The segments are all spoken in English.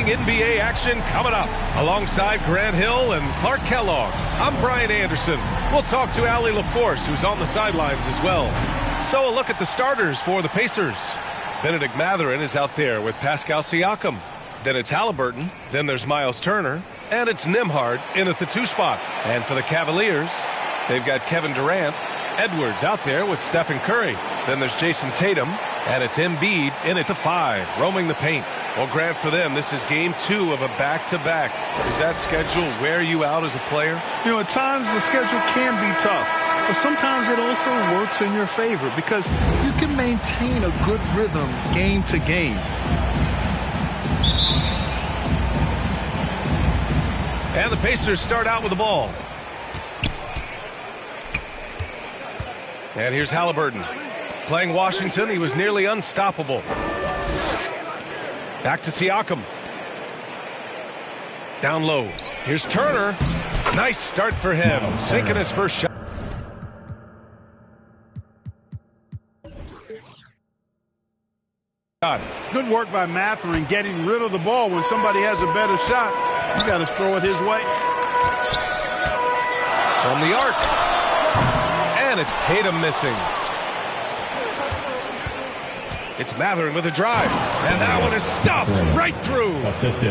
exciting NBA action coming up. Alongside Grant Hill and Clark Kellogg, I'm Brian Anderson. We'll talk to Allie LaForce, who's on the sidelines as well. So a look at the starters for the Pacers. Benedict Mathurin is out there with Pascal Siakam. Then it's Halliburton. Then there's Miles Turner. And it's Nembhard in at the 2 spot. And for the Cavaliers, they've got Kevin Durant. Edwards out there with Stephen Curry. Then there's Jason Tatum. And it's Embiid in at the 5, roaming the paint. Well, Grant, for them, this is game 2 of a back-to-back. Does that schedule wear you out as a player? You know, at times the schedule can be tough. But sometimes it also works in your favor because you can maintain a good rhythm game to game. And the Pacers start out with the ball. And here's Halliburton. Playing Washington, he was nearly unstoppable. Back to Siakam. Down low. Here's Turner. Nice start for him. Sinking his first shot. Good work by Mathurin getting rid of the ball when somebody has a better shot. You got to throw it his way. From the arc. And it's Tatum missing. It's Mathurin with a drive. And that one is stuffed right through.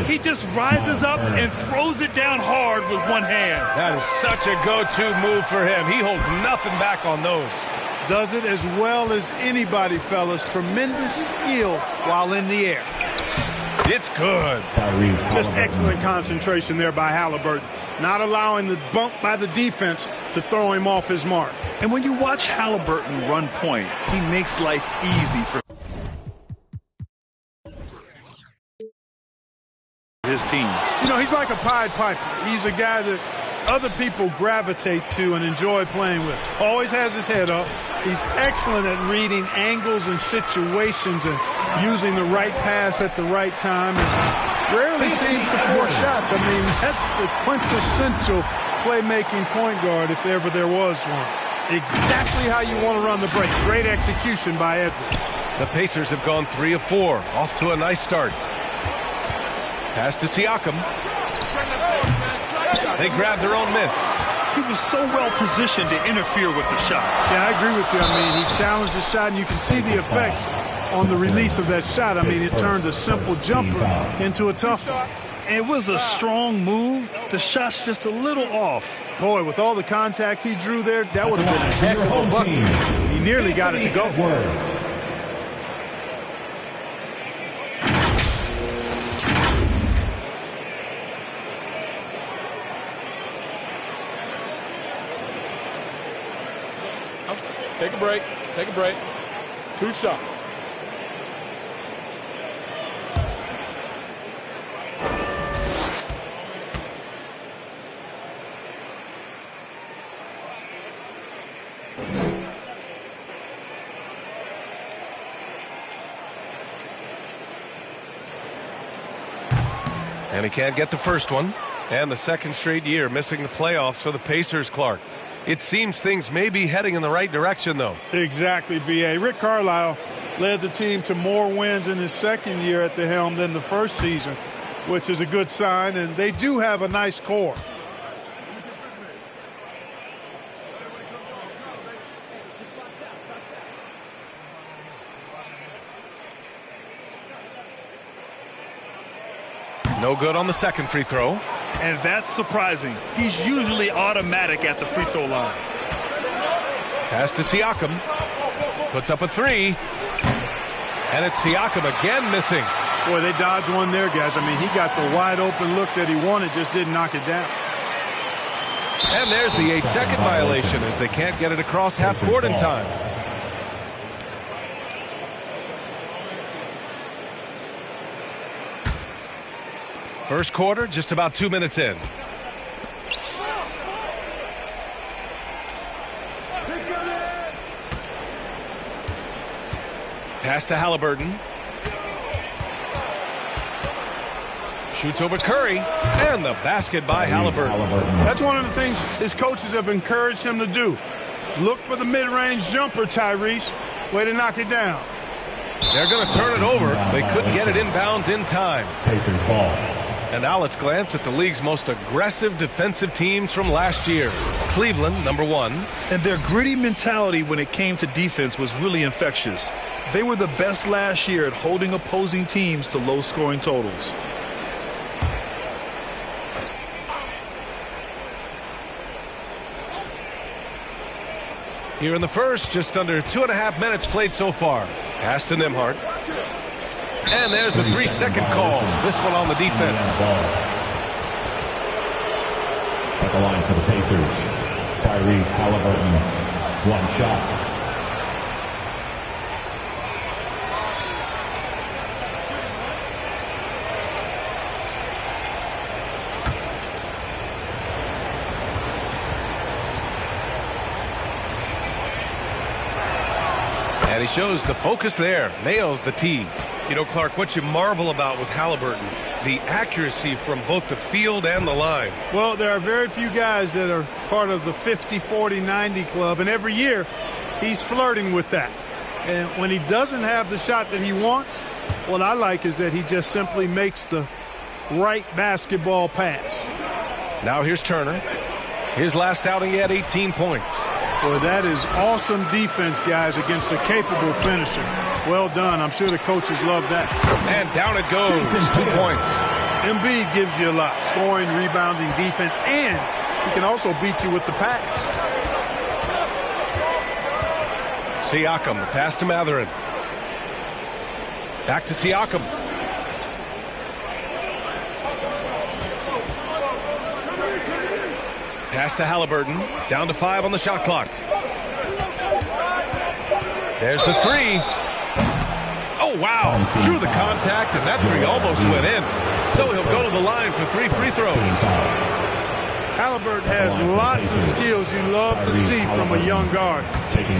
He just rises up and throws it down hard with one hand. That is such a go-to move for him. He holds nothing back on those. Does it as well as anybody, fellas. Tremendous skill while in the air. It's good. Just excellent concentration there by Halliburton. Not allowing the bump by the defense to throw him off his mark. And when you watch Halliburton run point, he makes life easy for his team. You know, he's like a Pied Piper. He's a guy that other people gravitate to and enjoy playing with. Always has his head up. He's excellent at reading angles and situations and using the right pass at the right time. And rarely seems to force shots. I mean, that's the quintessential playmaking point guard if ever there was one. Exactly how you want to run the break. Great execution by Edwards. The Pacers have gone 3 of 4. Off to a nice start. Pass to Siakam. They grab their own miss. He was so well positioned to interfere with the shot. Yeah, I agree with you. I mean, he challenged the shot, and you can see the effects on the release of that shot. I mean, it turns a simple jumper into a tough one. It was a strong move. The shot's just a little off. Boy, with all the contact he drew there, that would have been a heck of a bucket. He nearly got it to go. Take a break. Take a break. 2 shots. And he can't get the first one. And the second straight year missing the playoffs for the Pacers, Clark. It seems things may be heading in the right direction, though. Exactly, B.A. Rick Carlisle led the team to more wins in his second year at the helm than the first season, which is a good sign, and they do have a nice core. No good on the second free throw. And that's surprising. He's usually automatic at the free throw line. Pass to Siakam. Puts up a 3. And it's Siakam again missing. Boy, they dodged one there, guys. I mean, he got the wide open look that he wanted, just didn't knock it down. And there's the 8-second violation as they can't get it across half court in time. First quarter, just about 2 minutes in. Pass to Halliburton. Shoots over Curry. And the basket by Halliburton. That's one of the things his coaches have encouraged him to do. Look for the mid-range jumper, Tyrese. Way to knock it down. They're going to turn it over. They couldn't get it inbounds in time. Pacers ball. And now let's glance at the league's most aggressive defensive teams from last year. Cleveland, number 1. And their gritty mentality when it came to defense was really infectious. They were the best last year at holding opposing teams to low-scoring totals. Here in the first, just under 2.5 minutes played so far. Pass to Nembhard. And there's a 3-second call. This one on the defense. At the line for the Pacers, Tyrese Halliburton, 1 shot. And he shows the focus there. Nails the tee. You know, Clark, what you marvel about with Halliburton, the accuracy from both the field and the line. Well, there are very few guys that are part of the 50, 40, 90 club, and every year he's flirting with that. And when he doesn't have the shot that he wants, what I like is that he just simply makes the right basketball pass. Now here's Turner. His last outing, he had 18 points. Boy, that is awesome defense, guys, against a capable finisher. Well done. I'm sure the coaches love that. And down it goes. 2 points. Embiid gives you a lot. Scoring, rebounding, defense, and he can also beat you with the pass. Siakam, the pass to Mathurin. Back to Siakam. Pass to Halliburton. Down to 5 on the shot clock. There's the 3. Oh, wow. Drew the contact, and that 3 almost went in. So he'll go to the line for 3 free throws. Halliburton has lots of skills you love to see from a young guard.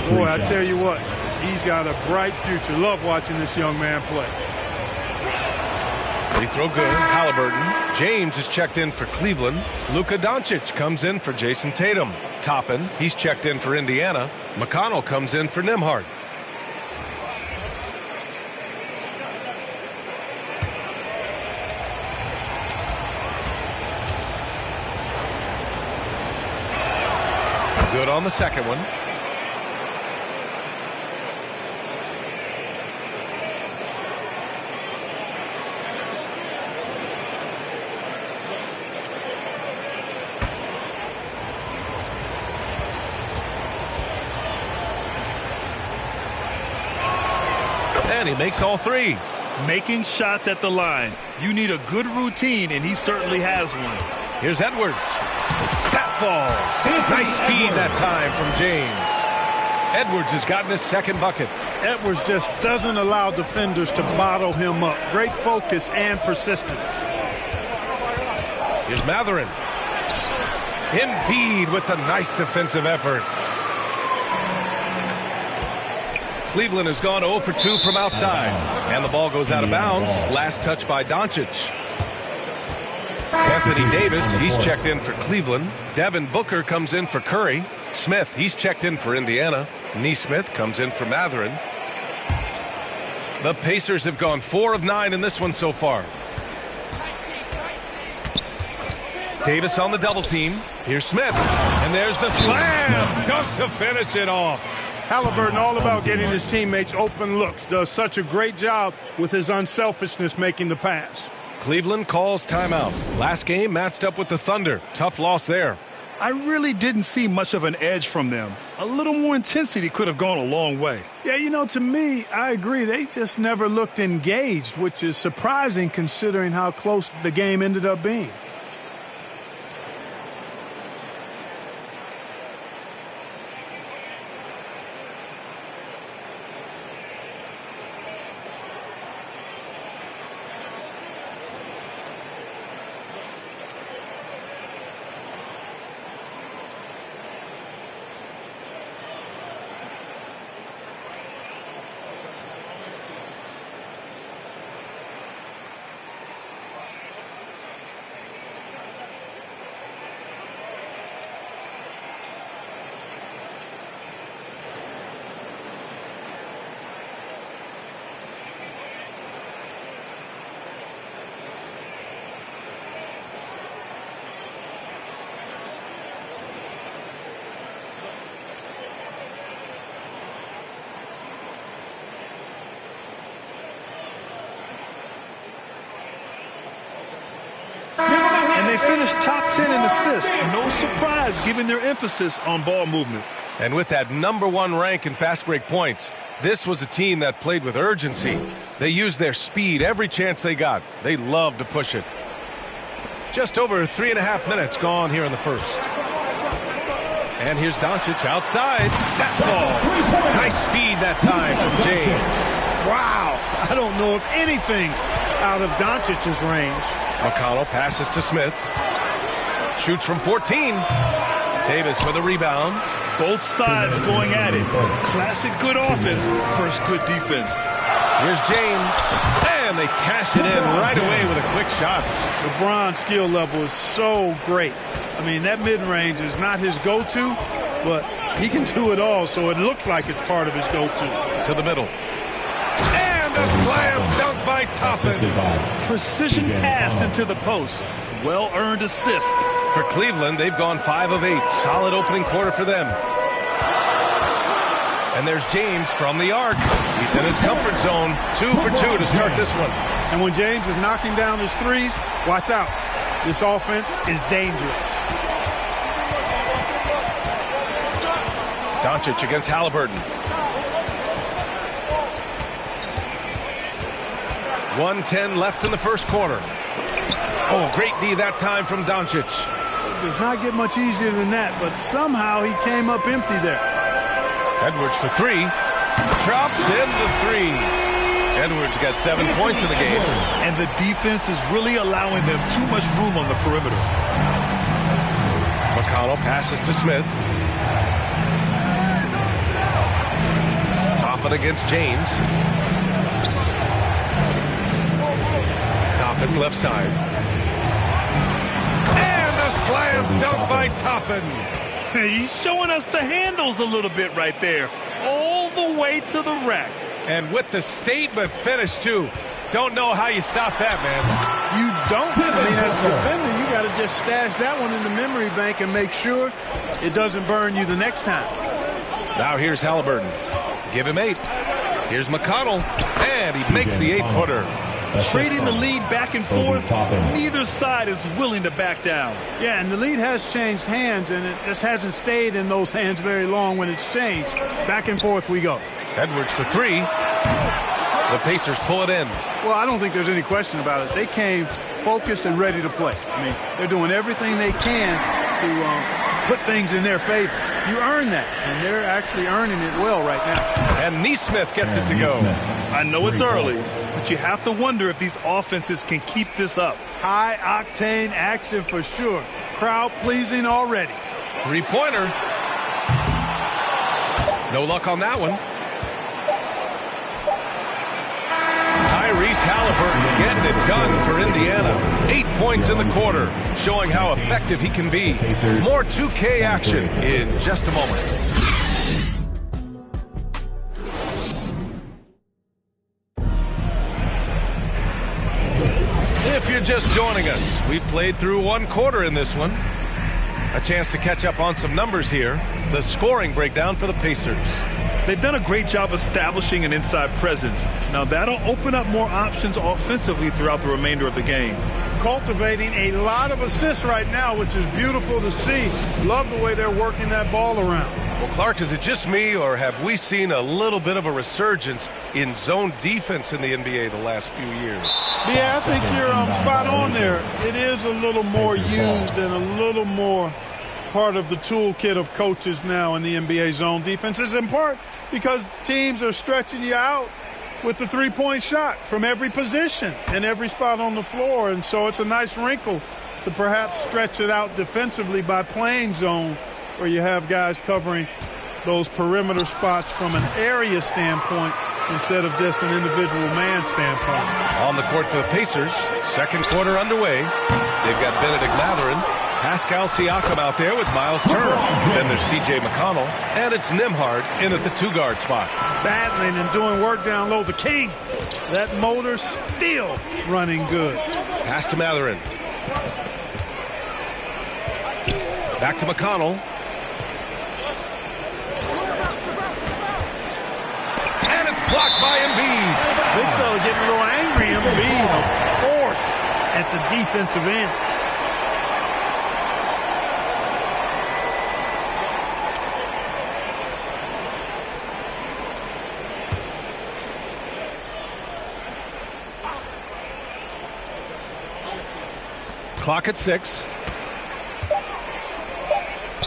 Boy, I tell you what, he's got a bright future. Love watching this young man play. Free throw good. Halliburton. James is checked in for Cleveland. Luka Doncic comes in for Jason Tatum. Toppin, he's checked in for Indiana. McConnell comes in for Nembhard. Good on the second one. And he makes all 3. Making shots at the line. You need a good routine, and he certainly has one. Here's Edwards. That falls. Nice feed that time from James. Edwards has gotten his second bucket. Edwards just doesn't allow defenders to bottle him up. Great focus and persistence. Here's Mathurin. Embiid with the nice defensive effort. Cleveland has gone 0 for 2 from outside. And the ball goes out of bounds. Last touch by Doncic. Anthony Davis, he's checked in for Cleveland. Devin Booker comes in for Curry. Smith, he's checked in for Indiana. Nesmith comes in for Mathurin. The Pacers have gone 4 of 9 in this one so far. Davis on the double team. Here's Smith. And there's the slam dunk to finish it off. Halliburton all about getting his teammates open looks. Does such a great job with his unselfishness making the pass. Cleveland calls timeout. Last game matched up with the Thunder. Tough loss there. I really didn't see much of an edge from them. A little more intensity could have gone a long way. Yeah, you know, to me, I agree. They just never looked engaged, which is surprising considering how close the game ended up being. finished top 10 in assists. No surprise given their emphasis on ball movement. And with that #1 rank in fast break points, this was a team that played with urgency. They used their speed every chance they got. They loved to push it. Just over 3.5 minutes gone here in the first. And here's Doncic outside. That falls. Nice feed that time from James. Wow. I don't know if anything's out of Doncic's range. McConnell passes to Smith. Shoots from 14. Davis with a rebound. Both sides going at it. Classic good offense versus good defense. Here's James. And they cash it in right away with a quick shot. LeBron's skill level is so great. I mean, that mid-range is not his go-to, but he can do it all, so it looks like it's part of his go-to. To the middle. And a slam dunk by Toppin. Precision pass into the post. Well-earned assist. For Cleveland, they've gone 5 of 8. Solid opening quarter for them. And there's James from the arc. He's in his comfort zone. 2 for 2 to start this one. And when James is knocking down his threes, watch out. This offense is dangerous. Doncic against Halliburton. 1:10 left in the first quarter. Oh, great D that time from Doncic. It does not get much easier than that, but somehow he came up empty there. Edwards for 3. Drops in the 3. Edwards got 7 points in the game. And the defense is really allowing them too much room on the perimeter. McConnell passes to Smith. Toppin against James. Toppin left side. And a slam dunk by Toppin. He's showing us the handles a little bit right there. All the way to the rack. And with the statement finish, too. Don't know how you stop that, man. You don't. I mean, as a defender, you got to just stash that one in the memory bank and make sure it doesn't burn you the next time. Now here's Halliburton. Give him 8. Here's McConnell. And he makes the 8-footer. Trading the lead back and forth, neither side is willing to back down. Yeah, and the lead has changed hands, and it just hasn't stayed in those hands very long when it's changed. Back and forth we go. Edwards for 3. The Pacers pull it in. Well, I don't think there's any question about it. They came focused and ready to play. I mean, they're doing everything they can to put things in their favor. You earn that, and they're actually earning it well right now. And Nesmith gets it to go. I know it's early, but you have to wonder if these offenses can keep this up. High-octane action for sure. Crowd-pleasing already. 3-pointer. No luck on that one. Tyrese Halliburton getting it done for Indiana. 8 points in the quarter, showing how effective he can be. More 2K action in just a moment. If you're just joining us, we've played through 1 quarter in this one. A chance to catch up on some numbers here. The scoring breakdown for the Pacers. They've done a great job establishing an inside presence. Now that'll open up more options offensively throughout the remainder of the game. Cultivating a lot of assists right now, which is beautiful to see. Love the way they're working that ball around. Well, Clark, is it just me, or have we seen a little bit of a resurgence in zone defense in the NBA the last few years? Yeah, I think you're spot on there. It is a little more used and a little more part of the toolkit of coaches now in the NBA zone defense. Is in part because teams are stretching you out with the three-point shot from every position and every spot on the floor. And so it's a nice wrinkle to perhaps stretch it out defensively by playing zone, where you have guys covering those perimeter spots from an area standpoint instead of just an individual man standpoint. On the court for the Pacers, second quarter underway. They've got Benedict Mathurin, Pascal Siakam out there with Miles Turner. Then there's T.J. McConnell, and it's Nembhard in at the 2-guard spot. Battling and doing work down low. The king, that motor still running good. Pass to Mathurin. Back to McConnell. And it's blocked by Embiid. Big fella getting a little angry. Embiid, a force at the defensive end. Clock at 6.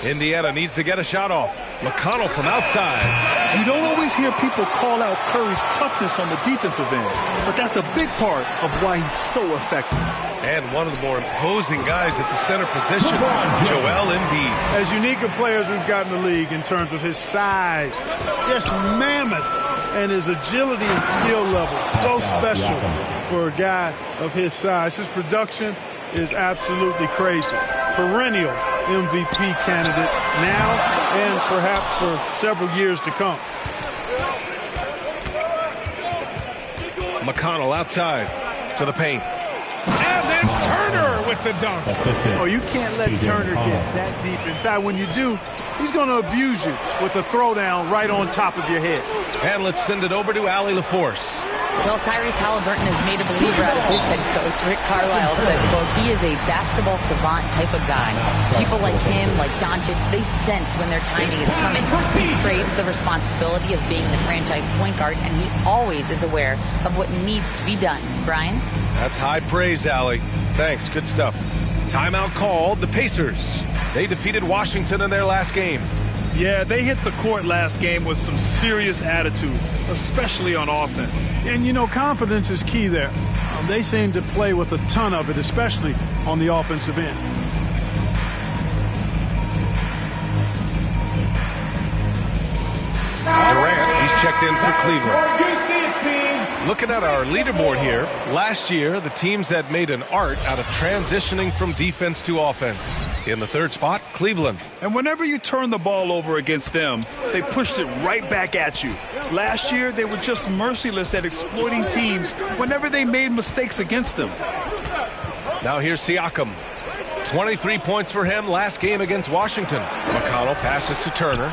Indiana needs to get a shot off. McConnell from outside. You don't always hear people call out Curry's toughness on the defensive end, but that's a big part of why he's so effective. And one of the more imposing guys at the center position, Joel Embiid. As unique a player as we've got in the league in terms of his size, just mammoth, and his agility and skill level. So special for a guy of his size. His production is absolutely crazy. Perennial MVP candidate now and perhaps for several years to come. McConnell outside to the paint. And then Turner with the dunk. Oh, you can't let Turner get that deep inside. When you do, he's going to abuse you with a throwdown right on top of your head. And let's send it over to Allie LaForce. Well, Tyrese Halliburton has made a believer out of his head coach. Rick Carlisle said, quote, he is a basketball savant type of guy. People like him, like Doncic, they sense when their timing is coming. He craves the responsibility of being the franchise point guard, and he always is aware of what needs to be done. Brian? That's high praise, Allie. Thanks. Good stuff. Timeout called. The Pacers. They defeated Washington in their last game. Yeah, they hit the court last game with some serious attitude, especially on offense. And, you know, confidence is key there. They seem to play with a ton of it, especially on the offensive end. Durant, he's checked in for Cleveland. Looking at our leaderboard here, last year, the teams that made an art out of transitioning from defense to offense. In the third spot, Cleveland. And whenever you turn the ball over against them, they pushed it right back at you. Last year, they were just merciless at exploiting teams whenever they made mistakes against them. Now here's Siakam. 23 points for him last game against Washington. McConnell passes to Turner.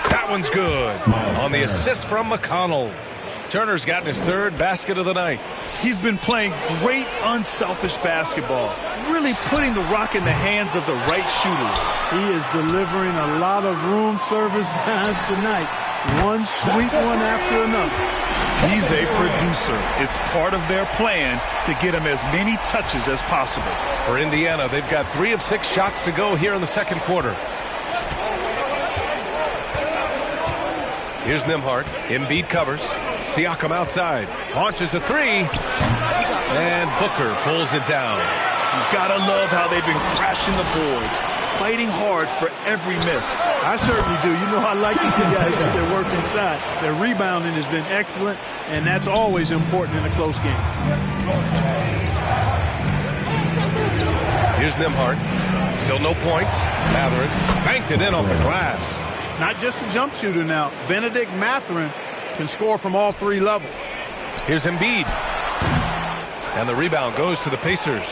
That one's good. On the assist from McConnell. Turner's gotten his third basket of the night. He's been playing great, unselfish basketball, really putting the rock in the hands of the right shooters. He is delivering a lot of room service times tonight. One sweet one after another. He's a producer. It's part of their plan to get him as many touches as possible. For Indiana, they've got 3 of 6 shots to go here in the second quarter. Here's Nembhard. Embiid covers. Siakam outside. Launches a 3. And Booker pulls it down. You gotta love how they've been crashing the boards, fighting hard for every miss. I certainly do. You know, I like to see guys do their work inside. Their rebounding has been excellent, and that's always important in a close game. Here's Nembhard. Still no points. Mathurin banked it in off the glass. Not just a jump shooter now. Benedict Mathurin can score from all 3 levels. Here's Embiid. And the rebound goes to the Pacers.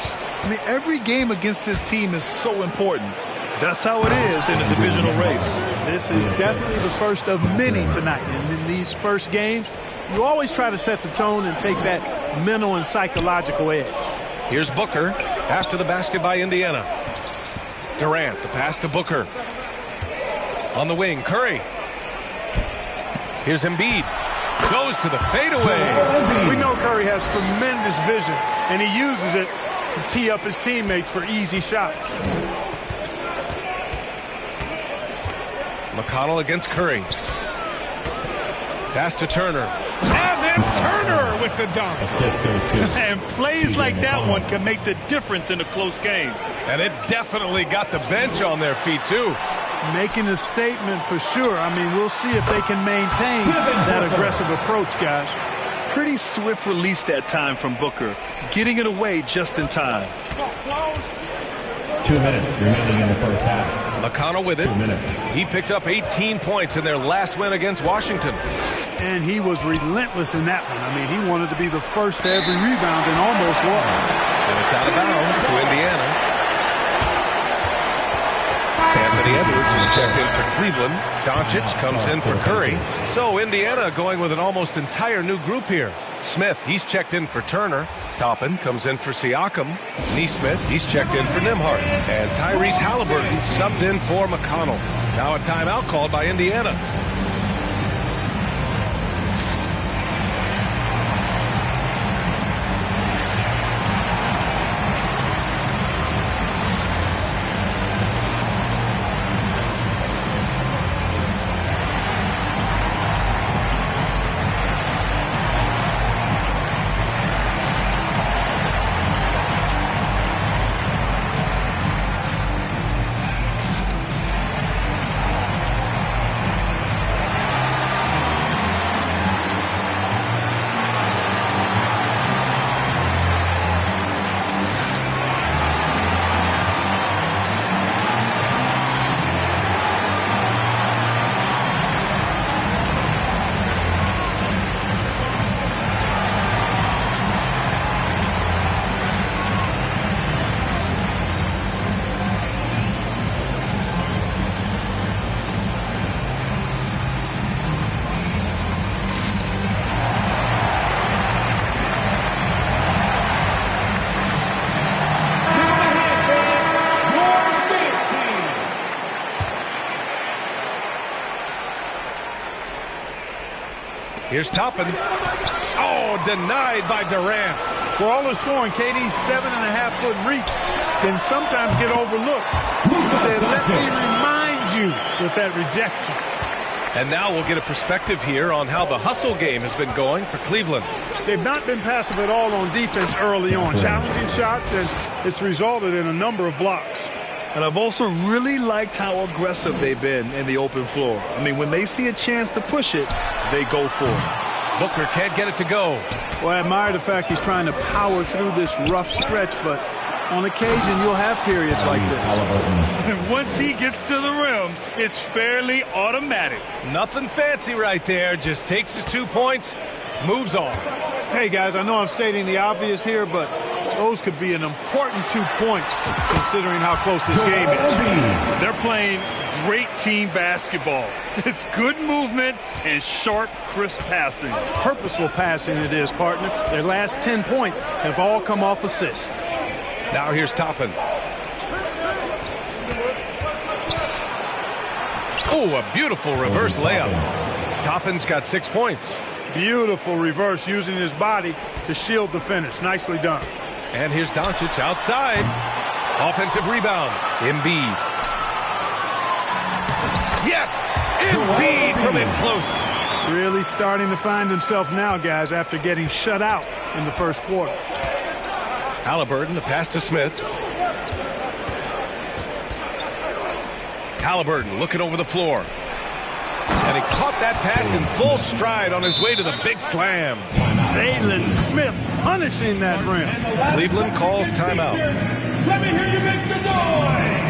I mean, every game against this team is so important. That's how it is in a divisional race. This is definitely the first of many tonight. And in these first games, you always try to set the tone and take that mental and psychological edge. Here's Booker after the basket by Indiana. Durant, the pass to Booker. On the wing, Curry. Here's Embiid. Goes to the fadeaway. We know Curry has tremendous vision, and he uses it to tee up his teammates for easy shots. McConnell against Curry. Pass to Turner. And then Turner with the dunk. And plays like that one can make the difference in a close game. And it definitely got the bench on their feet, too. Making a statement for sure. I mean, we'll see if they can maintain that aggressive approach, guys. Pretty swift release that time from Booker, getting it away just in time. 2 minutes remaining in the first half. McConnell with it. 2 minutes. He picked up 18 points in their last win against Washington. And he was relentless in that one. I mean, he wanted to be the first to every rebound and almost was. And it's out of bounds to Indiana. Anthony Edwards is checked in for Cleveland. Doncic comes in for Curry. So Indiana going with an almost entire new group here. Smith, he's checked in for Turner. Toppin comes in for Siakam. Nesmith, he's checked in for Nembhard. And Tyrese Halliburton subbed in for McConnell. Now a timeout called by Indiana. Here's Toppin. Oh, denied by Durant. For all the scoring, KD's 7.5-foot reach can sometimes get overlooked. He said, let me remind you with that rejection. And now we'll get a perspective here on how the hustle game has been going for Cleveland. They've not been passive at all on defense early on. Challenging shots, and it's resulted in a number of blocks. And I've also really liked how aggressive they've been in the open floor. I mean, when they see a chance to push it, they go for it. Booker can't get it to go. Well, I admire the fact he's trying to power through this rough stretch, but on occasion you'll have periods like this. And once he gets to the rim, it's fairly automatic. Nothing fancy right there. Just takes his 2 points, moves on. Hey, guys, I know I'm stating the obvious here, but those could be an important 2 points considering how close this game is. They're playing great team basketball. It's good movement and sharp, crisp passing. Purposeful passing it is, partner. Their last 10 points have all come off assists. Now here's Toppin. Oh, a beautiful reverse layup. Toppin's got 6 points. Beautiful reverse using his body to shield the finish. Nicely done. And here's Doncic outside. Offensive rebound. Embiid. Yes! Embiid from in close. Really starting to find himself now, guys, after getting shut out in the first quarter. Halliburton, the pass to Smith. Halliburton looking over the floor. And he caught that pass in full stride on his way to the big slam. Jalen Smith punishing that rim. Cleveland calls timeout. Let me hear you make some noise.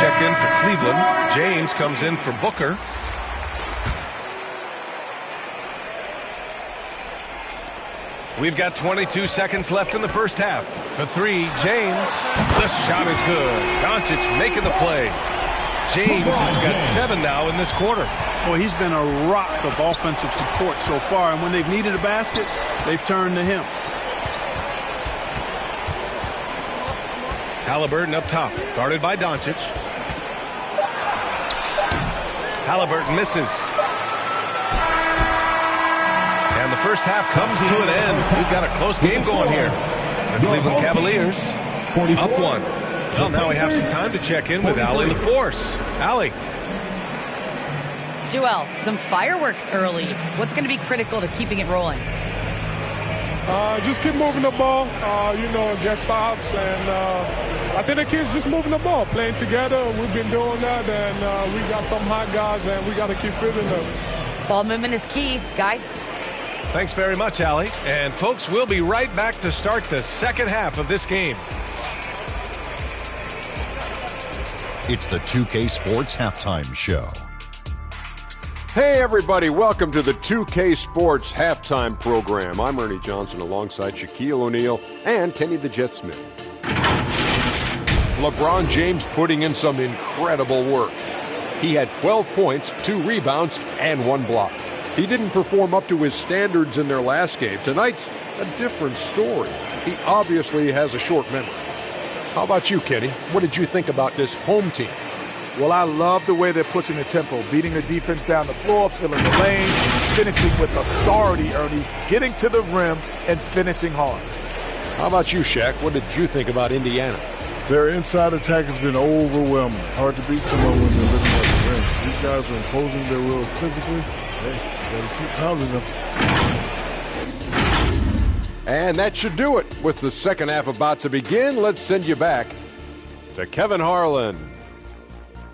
checked in for Cleveland. James comes in for Booker. We've got 22 seconds left in the first half. For three, James. The shot is good. Doncic making the play. James has got 7 now in this quarter. Well, he's been a rock of offensive support so far, and when they've needed a basket, they've turned to him. Halliburton up top, guarded by Doncic. Halliburton misses. And the first half comes to an end. We've got a close game going here. The Cleveland Cavaliers up 1. Well, now we have some time to check in with Allie LaForce. Allie. Joel, some fireworks early. What's going to be critical to keeping it rolling? Just keep moving the ball, get stops. And I think the kids just moving the ball, playing together. We've been doing that, and we got some hot guys, and we got to keep fitting them. Ball movement is key, guys. Thanks very much, Allie. And, folks, we'll be right back to start the second half of this game. It's the 2K Sports Halftime Show. Hey, everybody. Welcome to the 2K Sports Halftime Program. I'm Ernie Johnson alongside Shaquille O'Neal and Kenny the Jet Smith. LeBron James putting in some incredible work. He had 12 points, 2 rebounds, and 1 block. He didn't perform up to his standards in their last game. Tonight's a different story. He obviously has a short memory. How about you, Kenny? What did you think about this home team? Well, I love the way they're pushing the tempo, beating the defense down the floor, filling the lanes, finishing with authority, Ernie, getting to the rim and finishing hard. How about you, Shaq? What did you think about Indiana? Their inside attack has been overwhelming. Hard to beat someone when they're living at the rim. These guys are imposing their will physically. Hey, gotta keep pounding them. And that should do it. With the second half about to begin, let's send you back to Kevin Harlan.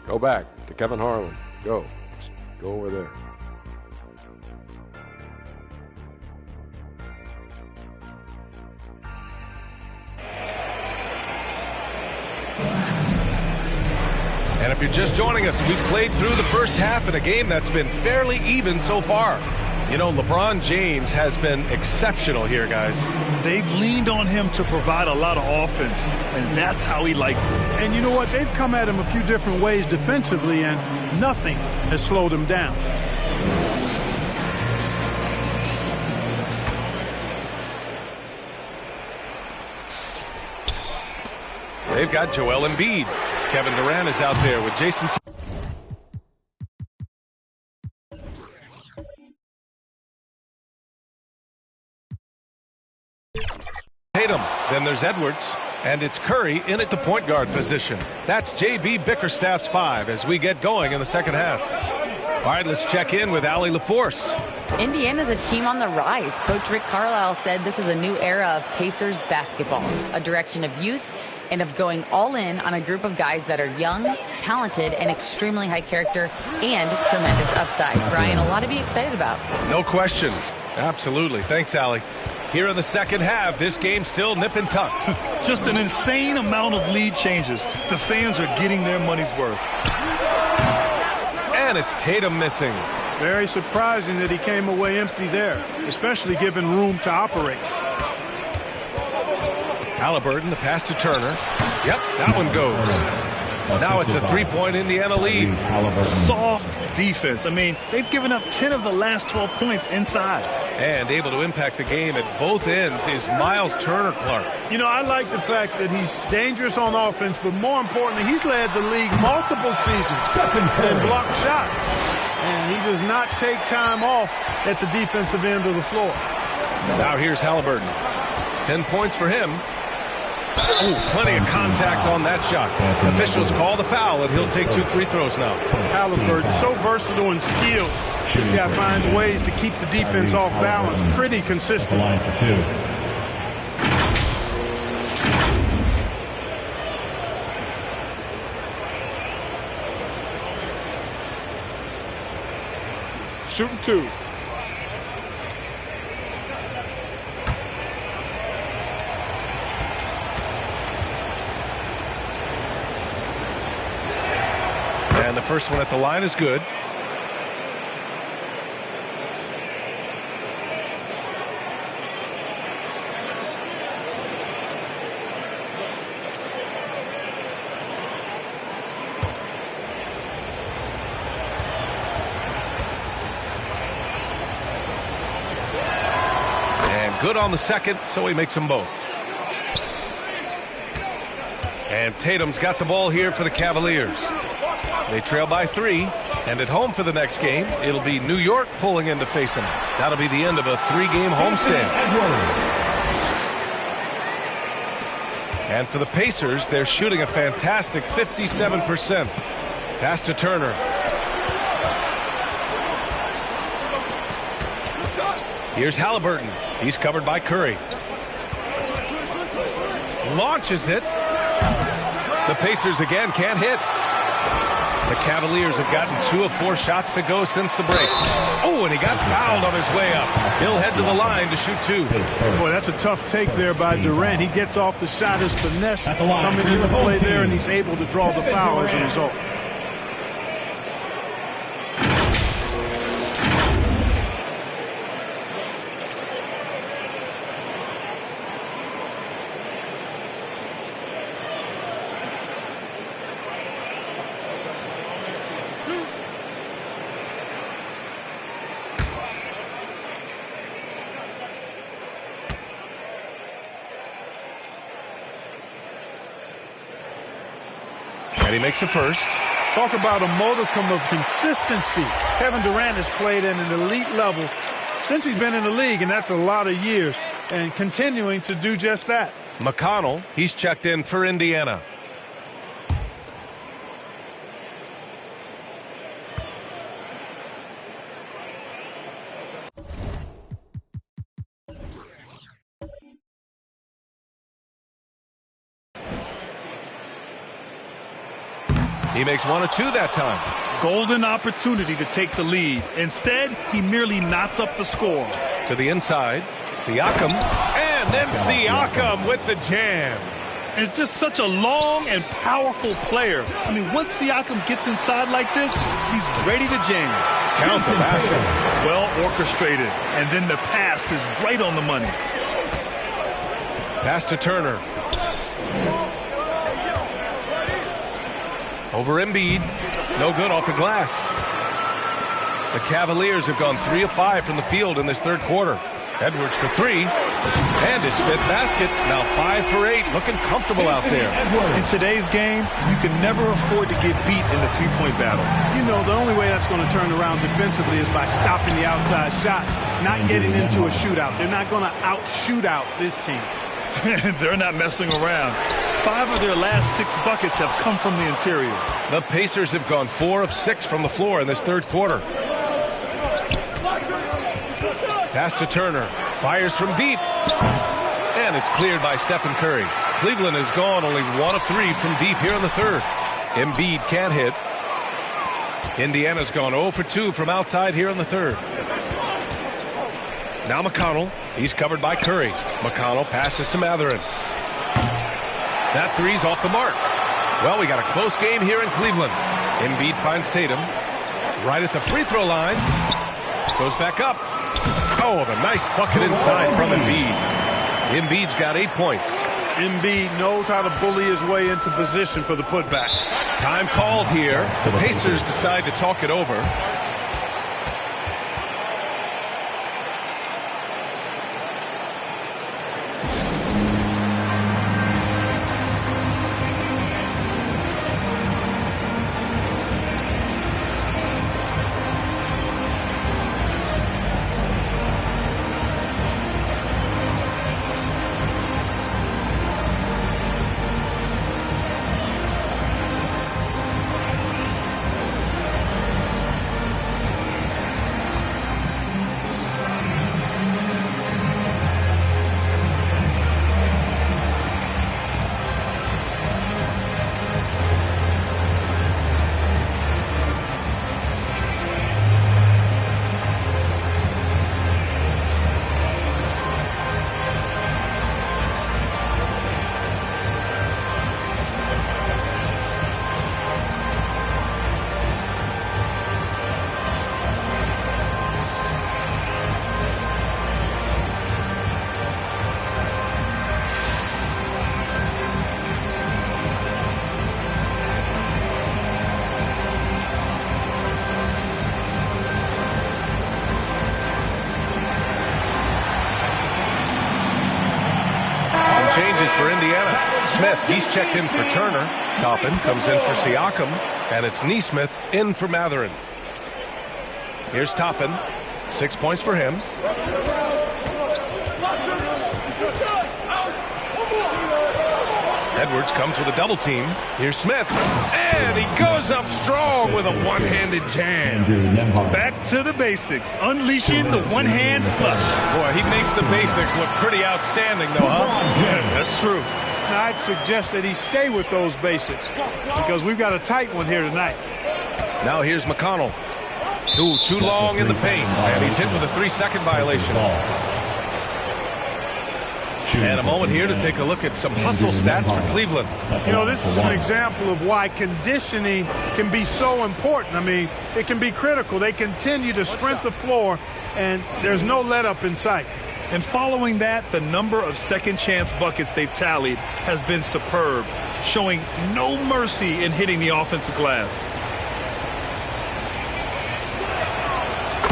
Go back to Kevin Harlan. Go. Just go over there. And if you're just joining us, we played through the first half in a game that's been fairly even so far. You know, LeBron James has been exceptional here, guys. They've leaned on him to provide a lot of offense, and that's how he likes it. And you know what? They've come at him a few different ways defensively, and nothing has slowed him down. They've got Joel Embiid. Kevin Durant is out there with Jason Tatum. Then there's Edwards. And it's Curry in at the point guard position. That's J.B. Bickerstaff's 5 as we get going in the second half. All right, let's check in with Allie LaForce. Indiana's a team on the rise. Coach Rick Carlisle said this is a new era of Pacers basketball, a direction of youth and of going all in on a group of guys that are young, talented, and extremely high character and tremendous upside. Brian, a lot to be excited about. No question. Absolutely. Thanks, Allie. Here in the second half, this game's still nip and tuck. Just an insane amount of lead changes. The fans are getting their money's worth. And it's Tatum missing. Very surprising that he came away empty there, especially given room to operate. Halliburton, the pass to Turner. Yep, that one goes. Now it's a three-point Indiana lead. Soft defense. I mean, they've given up 10 of the last 12 points inside. And able to impact the game at both ends is Miles Turner Clark. You know, I like the fact that he's dangerous on offense, but more importantly, he's led the league multiple seasons and blocked shots. And he does not take time off at the defensive end of the floor. Now here's Halliburton. 10 points for him. Oh, plenty of contact on that shot. Officials call the foul, and he'll take 2 free throws now. Halliburton, so versatile and skilled. This guy finds ways to keep the defense off balance pretty consistent. Line for 2. Shooting 2. And the first one at the line is good. And good on the second, so he makes them both. And Tatum's got the ball here for the Cavaliers. They trail by 3, and at home for the next game, it'll be New York pulling in to face them. That'll be the end of a 3-game homestand. And for the Pacers, they're shooting a fantastic 57%. Pass to Turner. Here's Halliburton. He's covered by Curry. Launches it. The Pacers again can't hit. The Cavaliers have gotten 2 of 4 shots to go since the break. Oh, and he got fouled on his way up. He'll head to the line to shoot 2. Boy, that's a tough take there by Durant. He gets off the shot, his finesse coming into play there, and he's able to draw the foul as a result. And he makes the first. Talk about a modicum of consistency. Kevin Durant has played at an elite level since he's been in the league, and that's a lot of years, and continuing to do just that. McConnell, he's checked in for Indiana. He makes 1 of 2 that time. Golden opportunity to take the lead. Instead, he merely knots up the score. To the inside, Siakam, and then Siakam with the jam. It's just such a long and powerful player. I mean, once Siakam gets inside like this, he's ready to jam. Count the basket. Well orchestrated, and then the pass is right on the money. Pass to Turner. Over Embiid. No good off the glass. The Cavaliers have gone 3 of 5 from the field in this third quarter. Edwards for 3. And his 5th basket. Now 5 for 8. Looking comfortable out there. In today's game, you can never afford to get beat in the three-point battle. You know, the only way that's going to turn around defensively is by stopping the outside shot, not getting into a shootout. They're not going to out-shootout this team. They're not messing around. 5 of their last 6 buckets have come from the interior. The Pacers have gone 4 of 6 from the floor in this third quarter. Pass to Turner. Fires from deep. And it's cleared by Stephen Curry. Cleveland has gone only 1 of 3 from deep here in the third. Embiid can't hit. Indiana's gone 0 for 2 from outside here in the third. Now McConnell. He's covered by Curry. McConnell passes to Mathurin. That three's off the mark. Well, we got a close game here in Cleveland. Embiid finds Tatum. Right at the free throw line. Goes back up. Oh, the nice bucket inside from Embiid. Embiid's got 8 points. Embiid knows how to bully his way into position for the putback. Time called here. The Pacers decide to talk it over. Changes for Indiana. Smith, he's checked in for Turner. Toppin comes in for Siakam. And it's Nesmith in for Mathurin. Here's Toppin. 6 points for him. Edwards comes with a double team. Here's Smith. And he goes up strong with a one-handed jam. Back to the basics. Unleashing the one-hand flush. Boy, he makes the basics look pretty outstanding, though, huh? Yeah, that's true. Now, I'd suggest that he stay with those basics because we've got a tight one here tonight. Now here's McConnell. Ooh, too long in the paint. And he's hit with a 3-second violation. And a moment here to take a look at some hustle stats for Cleveland. You know, this is an example of why conditioning can be so important. I mean, it can be critical. They continue to sprint the floor, and there's no let-up in sight. And following that, the number of second-chance buckets they've tallied has been superb, showing no mercy in hitting the offensive glass.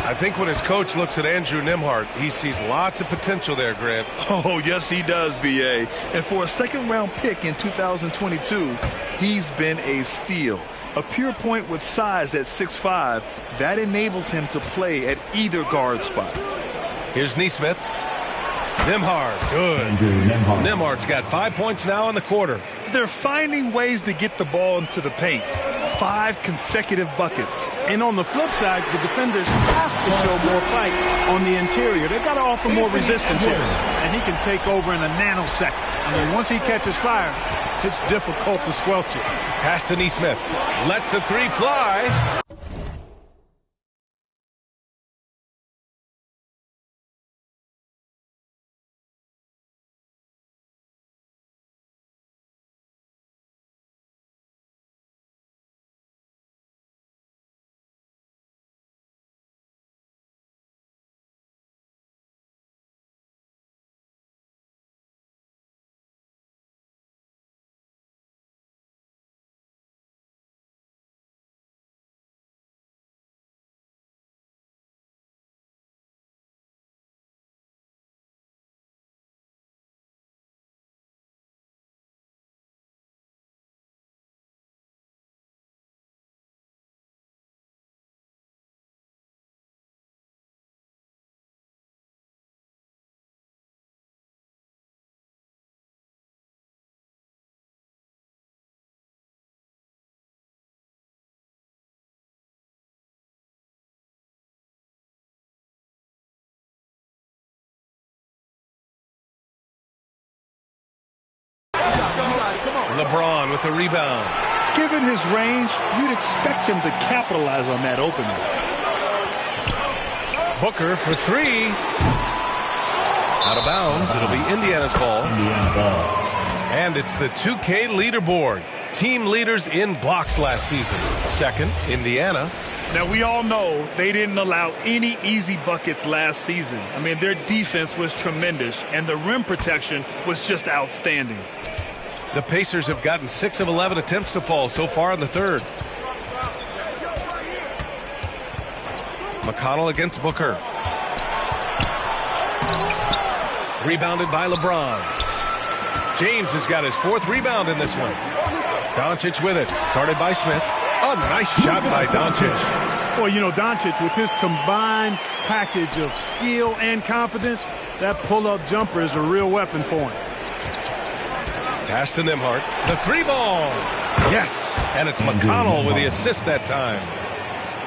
I think when his coach looks at Andrew Nembhard, he sees lots of potential there, Grant. Oh, yes, he does, B.A. And for a second-round pick in 2022, he's been a steal. A pure point with size at 6'5", that enables him to play at either guard spot. Here's Nesmith. Nembhard, good. Nembhard's got 5 points now in the quarter. They're finding ways to get the ball into the paint. 5 consecutive buckets. And on the flip side, the defenders have to show more fight on the interior. They've got to offer more resistance here. And he can take over in a nanosecond. I mean, once he catches fire, it's difficult to squelch it. Pass to Nesmith. Lets the three fly. LeBron with the rebound. Given his range, you'd expect him to capitalize on that opening. Booker for three. Out of bounds. It'll be Indiana's ball. And it's the 2K leaderboard. Team leaders in blocks last season. Second, Indiana. Now, we all know they didn't allow any easy buckets last season. I mean, their defense was tremendous, and the rim protection was just outstanding. The Pacers have gotten 6 of 11 attempts to fall so far in the third. McConnell against Booker. Rebounded by LeBron. James has got his 4th rebound in this one. Doncic with it. Guarded by Smith. A nice shot by Doncic. Well, you know, Doncic, with his combined package of skill and confidence, that pull-up jumper is a real weapon for him. Pass to Nembhard. The 3-ball. Yes. And it's McConnell with the assist that time.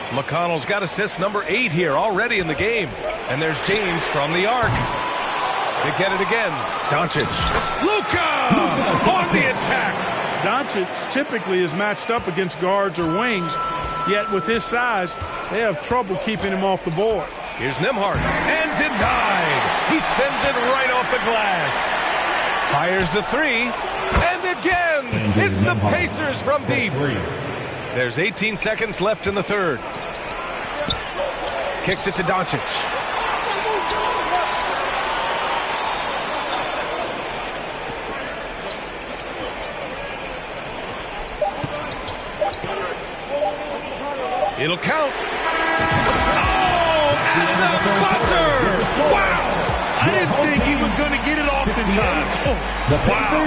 McConnell's got assist number 8 here already in the game. And there's James from the arc. They get it again. Doncic. Luka on the attack. Doncic typically is matched up against guards or wings, yet with his size, they have trouble keeping him off the board. Here's Nembhard. And denied. He sends it right off the glass. Fires the 3, and again, it's the Pacers from deep. There's 18 seconds left in the third. Kicks it to Doncic. It'll count. Oh, and the buzzer! Wow! I didn't think he was going to get it off in time. Wow.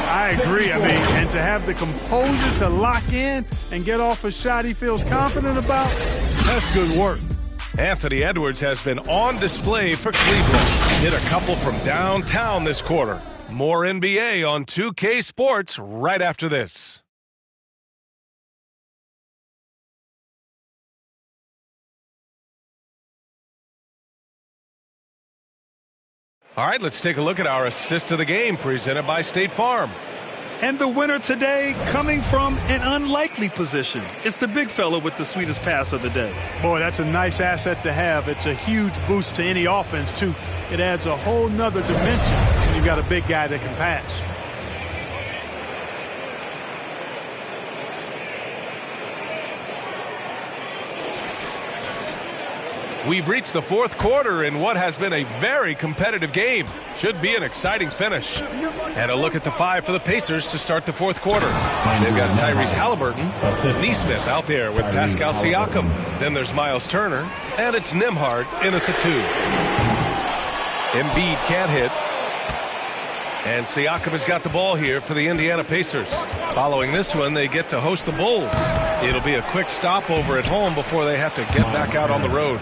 I agree. I mean, and to have the composure to lock in and get off a shot he feels confident about, that's good work. Anthony Edwards has been on display for Cleveland. Hit a couple from downtown this quarter. More NBA on 2K Sports right after this. All right, let's take a look at our assist of the game presented by State Farm. And the winner today coming from an unlikely position. It's the big fella with the sweetest pass of the day. Boy, that's a nice asset to have. It's a huge boost to any offense, too. It adds a whole nother dimension when you've got a big guy that can pass. We've reached the fourth quarter in what has been a very competitive game. Should be an exciting finish. And a look at the 5 for the Pacers to start the fourth quarter. They've got Tyrese Halliburton, Nesmith out there with Pascal Siakam. Then there's Miles Turner, and it's Nembhard in at the 2. Embiid can't hit. And Siakam has got the ball here for the Indiana Pacers. Following this one, they get to host the Bulls. It'll be a quick stopover at home before they have to get back out on the road.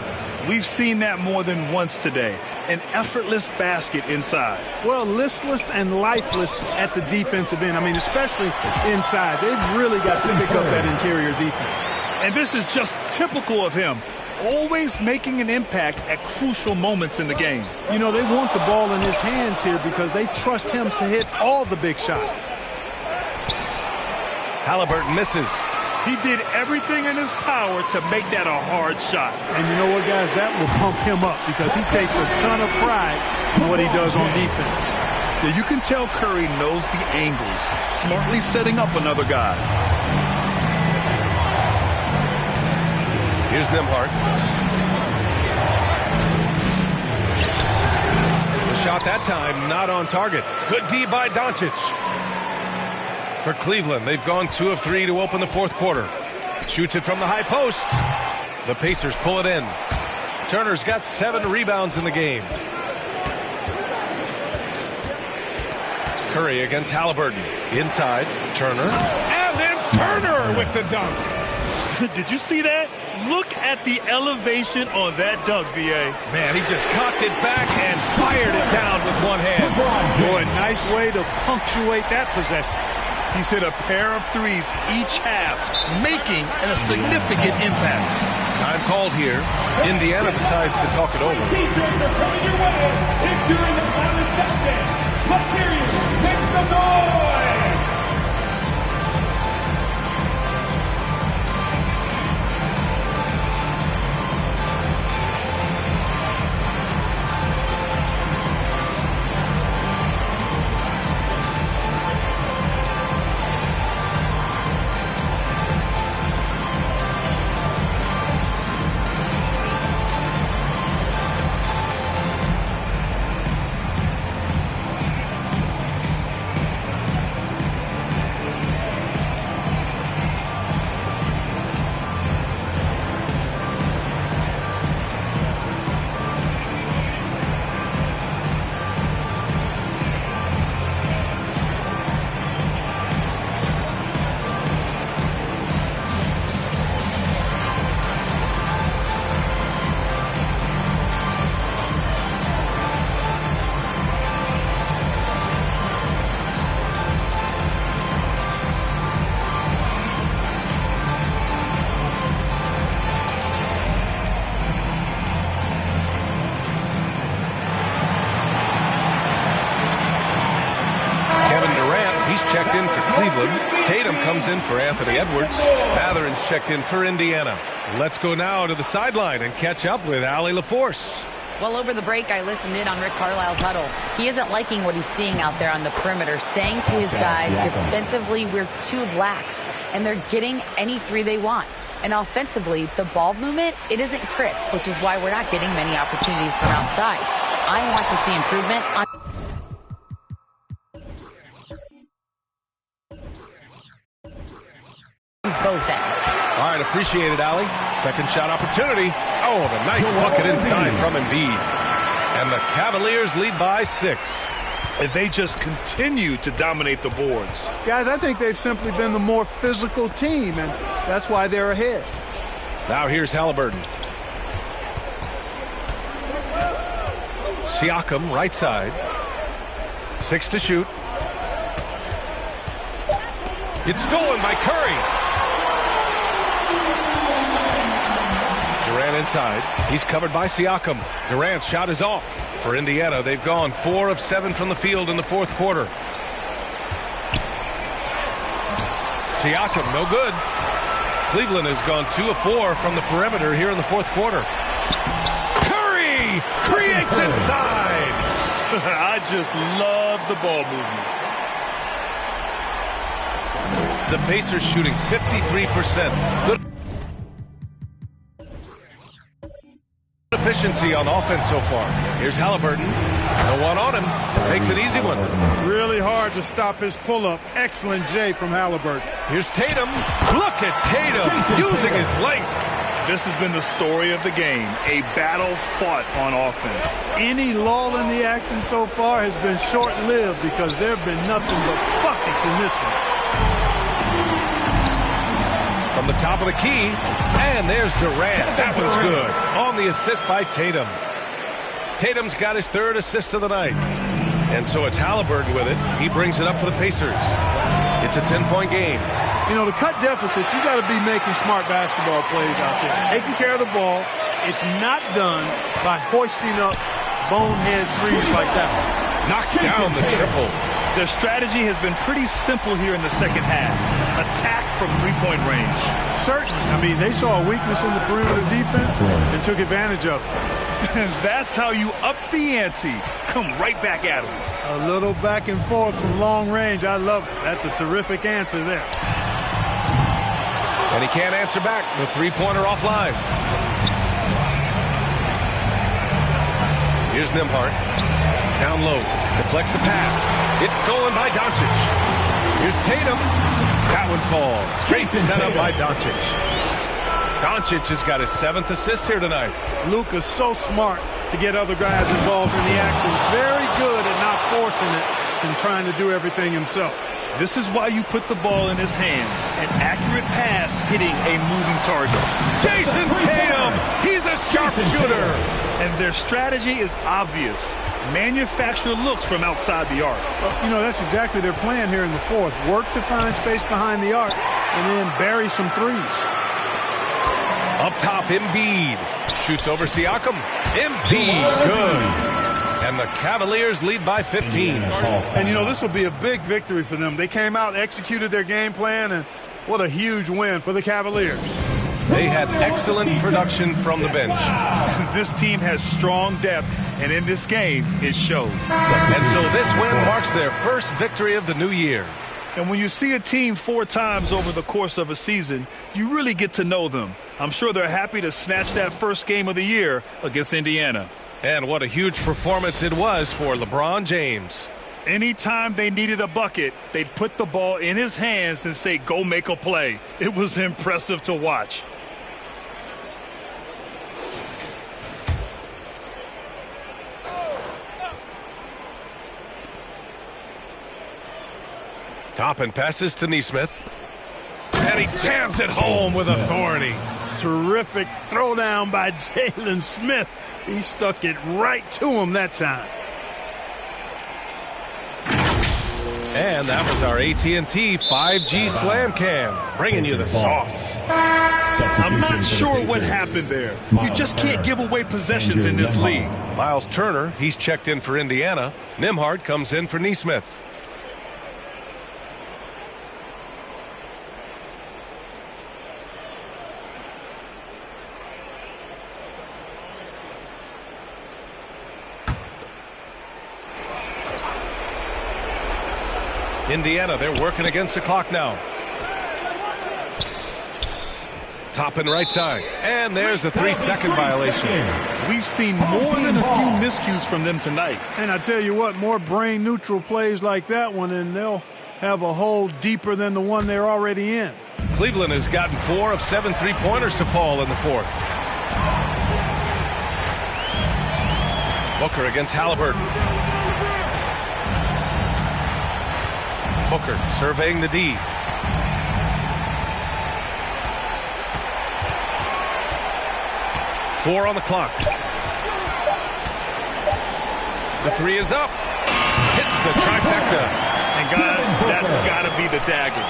We've seen that more than once today. An effortless basket inside. Well, listless and lifeless at the defensive end. I mean, especially inside. They've really got to pick up that interior defense. And this is just typical of him. Always making an impact at crucial moments in the game. You know, they want the ball in his hands here because they trust him to hit all the big shots. Halliburton misses. He did everything in his power to make that a hard shot. And you know what, guys? That will pump him up because he takes a ton of pride in what he does on defense. Yeah, you can tell Curry knows the angles, smartly setting up another guy. Here's Nembhard. The shot that time not on target. Good D by Doncic. For Cleveland, they've gone 2 of 3 to open the fourth quarter. Shoots it from the high post. The Pacers pull it in. Turner's got 7 rebounds in the game. Curry against Halliburton. Inside, Turner. And then Turner with the dunk. Did you see that? Look at the elevation on that dunk, B.A. Man, he just cocked it back and fired it down with one hand. Boy, nice way to punctuate that possession. He's hit a pair of threes each half, making a significant impact. Time called here. Indiana decides to talk it over. Make some noise! checked in for Cleveland. Tatum comes in for Anthony Edwards. Mathurin's checked in for Indiana. Let's go now to the sideline and catch up with Allie LaForce. Well, over the break, I listened in on Rick Carlisle's huddle. He isn't liking what he's seeing out there on the perimeter, saying to his guys, defensively, we're too lax, and they're getting any three they want. And offensively, the ball movement, it isn't crisp, which is why we're not getting many opportunities from outside. I want to see improvement on both ends. All right, appreciate it, Allie. Second shot opportunity. Oh, the nice bucket inside from Embiid. And the Cavaliers lead by 6. And they just continue to dominate the boards. Guys, I think they've simply been the more physical team, and that's why they're ahead. Now here's Halliburton. Siakam, right side. 6 to shoot. It's stolen by Curry. Durant inside. He's covered by Siakam. Durant's shot is off. For Indiana, they've gone 4 of 7 from the field in the fourth quarter. Siakam, no good. Cleveland has gone 2 of 4 from the perimeter here in the fourth quarter. Curry creates inside. I just love the ball movement. The Pacers shooting 53%. Good efficiency on offense so far. Here's Halliburton. The one on him. Makes an easy one. Really hard to stop his pull-up. Excellent J from Halliburton. Here's Tatum. Look at Tatum using his length. This has been the story of the game, a battle fought on offense. Any lull in the action so far has been short-lived because there have been nothing but buckets in this one. From the top of the key, and there's Durant. That was good. On the assist by Tatum. Tatum's got his 3rd assist of the night. And so it's Halliburton with it. He brings it up for the Pacers. It's a 10-point game. You know, to cut deficits, you got to be making smart basketball plays out there. Taking care of the ball. It's not done by hoisting up bonehead threes like that. Knocks down the triple. Their strategy has been pretty simple here in the second half. Attack from three-point range. Certainly. I mean, they saw a weakness in the perimeter defense and took advantage of it. And that's how you up the ante. Come right back at them. A little back and forth from long range. I love it. That's a terrific answer there. And he can't answer back. The three-pointer offline. Here's Nembhard. Down low. Deflects the pass. It's stolen by Doncic. Here's Tatum. That one falls. Great setup by Doncic. Doncic has got his 7th assist here tonight. Luka's so smart to get other guys involved in the action. Very good at not forcing it and trying to do everything himself. This is why you put the ball in his hands. An accurate pass hitting a moving target. Jason Tatum! He's a sharpshooter! And their strategy is obvious. Manufacture looks from outside the arc. Well, you know, that's exactly their plan here in the 4th. Work to find space behind the arc and then bury some threes. Up top, Embiid. Shoots over Siakam. Embiid, good. And the Cavaliers lead by 15. And, you know, this will be a big victory for them. They came out, executed their game plan, and what a huge win for the Cavaliers. They had excellent production from the bench. This team has strong depth, and in this game, it showed. And so this win marks their first victory of the new year. And when you see a team 4 times over the course of a season, you really get to know them. I'm sure they're happy to snatch that first game of the year against Indiana. And what a huge performance it was for LeBron James. Anytime they needed a bucket, they'd put the ball in his hands and say, go make a play. It was impressive to watch. Toppin passes to Nesmith. And he jams it home with authority. Terrific throwdown by Jalen Smith. He stuck it right to him that time. And that was our AT&T 5G Slam Cam, bringing you the sauce. I'm not sure what happened there. You just can't give away possessions in this league. Miles Turner, he's checked in for Indiana. Nembhard comes in for Nesmith. Indiana, they're working against the clock now. Toppin right side. And there's a 3-second violation. We've seen more than a few miscues from them tonight. And I tell you what, more brain-neutral plays like that one, and they'll have a hole deeper than the one they're already in. Cleveland has gotten 4 of 7 3-pointers to fall in the 4th. Booker against Halliburton. Booker surveying the D. Four on the clock. The 3 is up. Hits the trifecta. And guys, that's got to be the dagger.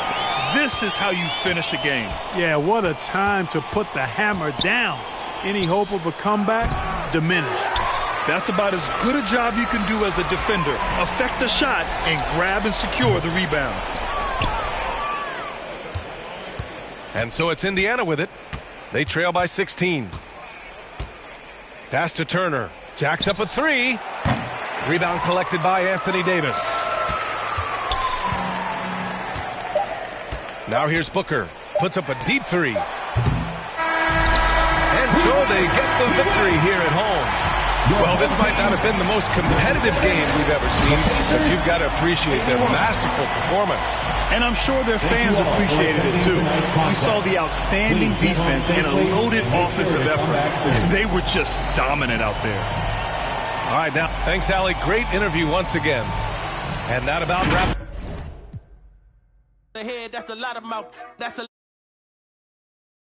This is how you finish a game. Yeah, what a time to put the hammer down. Any hope of a comeback diminished. That's about as good a job you can do as a defender. Affect the shot and grab and secure the rebound. And so it's Indiana with it. They trail by 16. Pass to Turner. Jacks up a 3. Rebound collected by Anthony Davis. Now here's Booker. Puts up a deep 3. And so they get the victory here at home. Well, this might not have been the most competitive game we've ever seen, but you've got to appreciate their masterful performance. And I'm sure their fans appreciated it too. We saw the outstanding defense and a loaded offensive effort. They were just dominant out there. All right, now, thanks, Allie. Great interview once again. And that about wraps. That's a lot of mouth. That's a